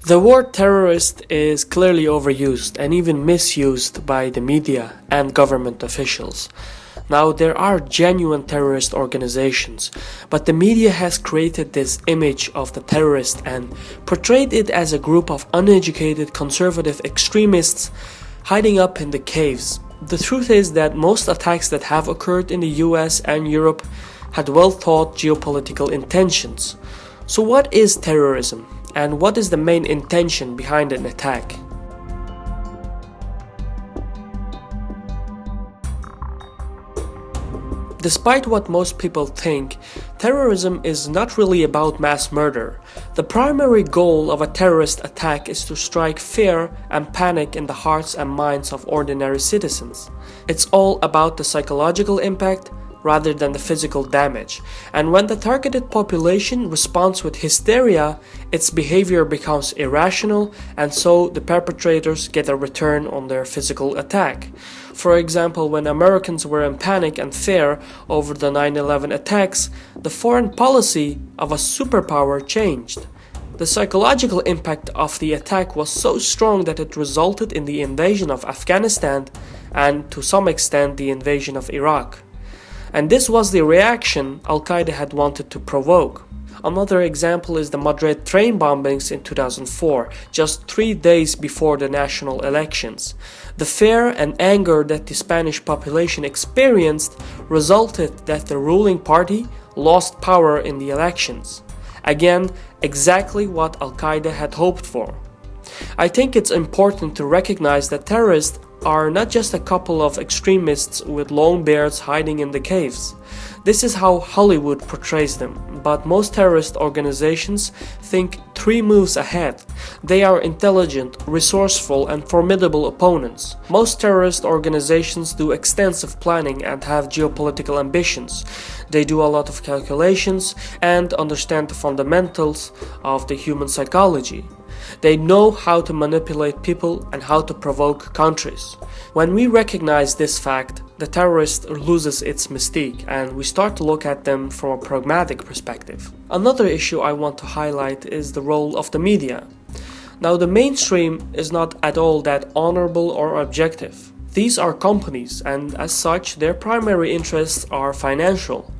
The word terrorist is clearly overused and even misused by the media and government officials. Now, there are genuine terrorist organizations, but the media has created this image of the terrorist and portrayed it as a group of uneducated conservative extremists hiding up in the caves. The truth is that most attacks that have occurred in the US and Europe had well-thought geopolitical intentions. So what is terrorism? And what is the main intention behind an attack? Despite what most people think, terrorism is not really about mass murder. The primary goal of a terrorist attack is to strike fear and panic in the hearts and minds of ordinary citizens. It's all about the psychological impact rather than the physical damage. And when the targeted population responds with hysteria, its behavior becomes irrational, and so the perpetrators get a return on their physical attack. For example, when Americans were in panic and fear over the 9/11 attacks, the foreign policy of a superpower changed. The psychological impact of the attack was so strong that it resulted in the invasion of Afghanistan and, to some extent, the invasion of Iraq. And this was the reaction Al-Qaeda had wanted to provoke. Another example is the Madrid train bombings in 2004, just 3 days before the national elections. The fear and anger that the Spanish population experienced resulted that the ruling party lost power in the elections. Again, exactly what Al-Qaeda had hoped for. I think it's important to recognize that terrorists are not just a couple of extremists with long beards hiding in the caves. This is how Hollywood portrays them, but most terrorist organizations think 3 moves ahead. They are intelligent, resourceful, and formidable opponents. Most terrorist organizations do extensive planning and have geopolitical ambitions. They do a lot of calculations and understand the fundamentals of the human psychology. They know how to manipulate people and how to provoke countries. When we recognize this fact, the terrorist loses its mystique and we start to look at them from a pragmatic perspective. Another issue I want to highlight is the role of the media. Now, the mainstream is not at all that honorable or objective. These are companies, and as such, their primary interests are financial.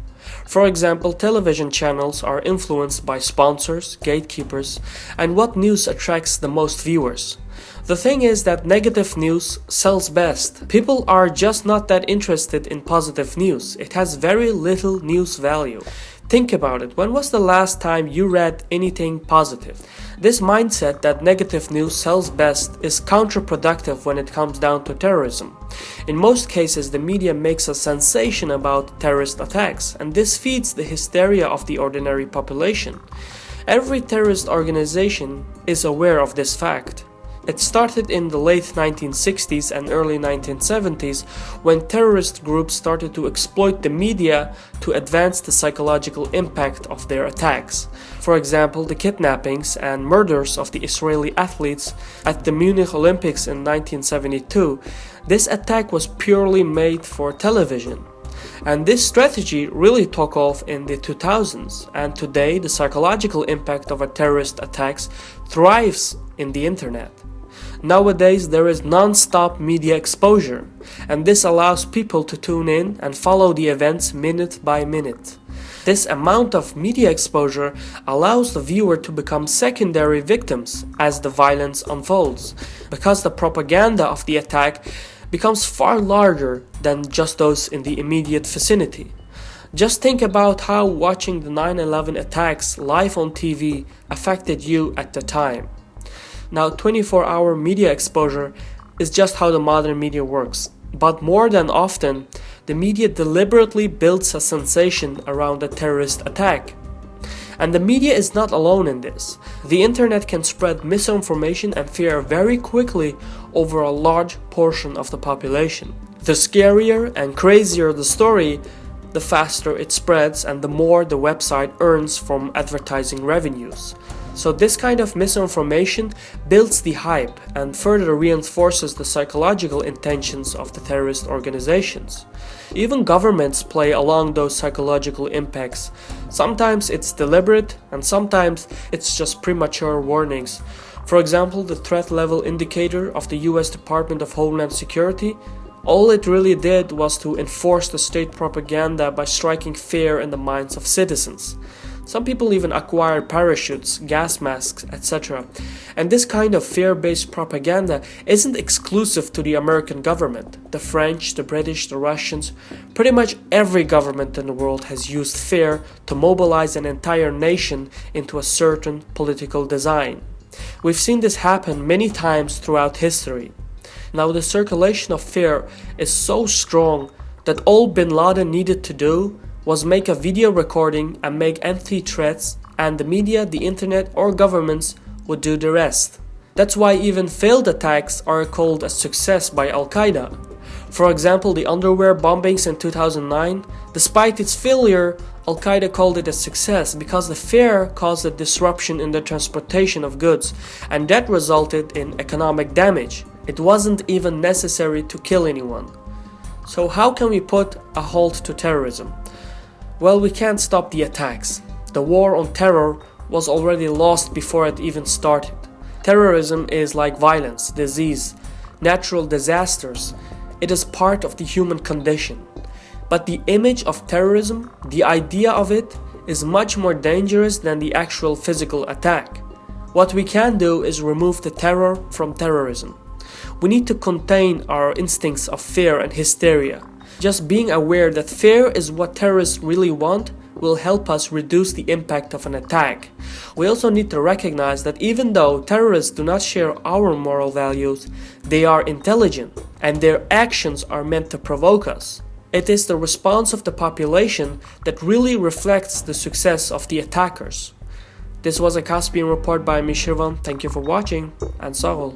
For example, television channels are influenced by sponsors, gatekeepers, and what news attracts the most viewers. The thing is that negative news sells best. People are just not that interested in positive news. It has very little news value. Think about it. When was the last time you read anything positive? This mindset that negative news sells best is counterproductive when it comes down to terrorism. In most cases, the media makes a sensation about terrorist attacks, and this feeds the hysteria of the ordinary population. Every terrorist organization is aware of this fact. It started in the late 1960s and early 1970s when terrorist groups started to exploit the media to advance the psychological impact of their attacks. For example, the kidnappings and murders of the Israeli athletes at the Munich Olympics in 1972. This attack was purely made for television. And this strategy really took off in the 2000s, and today the psychological impact of a terrorist attacks thrives in the internet. Nowadays, there is non-stop media exposure, and this allows people to tune in and follow the events minute by minute. This amount of media exposure allows the viewer to become secondary victims as the violence unfolds, because the propaganda of the attack becomes far larger than just those in the immediate vicinity. Just think about how watching the 9/11 attacks live on TV affected you at the time. Now, 24-hour media exposure is just how the modern media works. But more than often, the media deliberately builds a sensation around a terrorist attack. And the media is not alone in this. The internet can spread misinformation and fear very quickly over a large portion of the population. The scarier and crazier the story, the faster it spreads and the more the website earns from advertising revenues. So this kind of misinformation builds the hype and further reinforces the psychological intentions of the terrorist organizations. Even governments play along those psychological impacts. Sometimes it's deliberate and sometimes it's just premature warnings. For example, the threat level indicator of the US Department of Homeland Security, all it really did was to enforce the state propaganda by striking fear in the minds of citizens. Some people even acquired parachutes, gas masks, etc. And this kind of fear-based propaganda isn't exclusive to the American government. The French, the British, the Russians, pretty much every government in the world has used fear to mobilize an entire nation into a certain political design. We've seen this happen many times throughout history. Now, the circulation of fear is so strong that all bin Laden needed to do was make a video recording and make empty threats, and the media, the internet, or governments would do the rest. That's why even failed attacks are called a success by Al-Qaeda. For example, the underwear bombings in 2009, despite its failure, Al-Qaeda called it a success because the fear caused a disruption in the transportation of goods, and that resulted in economic damage. It wasn't even necessary to kill anyone. So how can we put a halt to terrorism? Well, we can't stop the attacks. The war on terror was already lost before it even started. Terrorism is like violence, disease, natural disasters. It is part of the human condition. But the image of terrorism, the idea of it, is much more dangerous than the actual physical attack. What we can do is remove the terror from terrorism. We need to contain our instincts of fear and hysteria. Just being aware that fear is what terrorists really want will help us reduce the impact of an attack. We also need to recognize that even though terrorists do not share our moral values, they are intelligent and their actions are meant to provoke us. It is the response of the population that really reflects the success of the attackers. This was a Caspian Report by Mishirvan. Thank you for watching, and Sarol.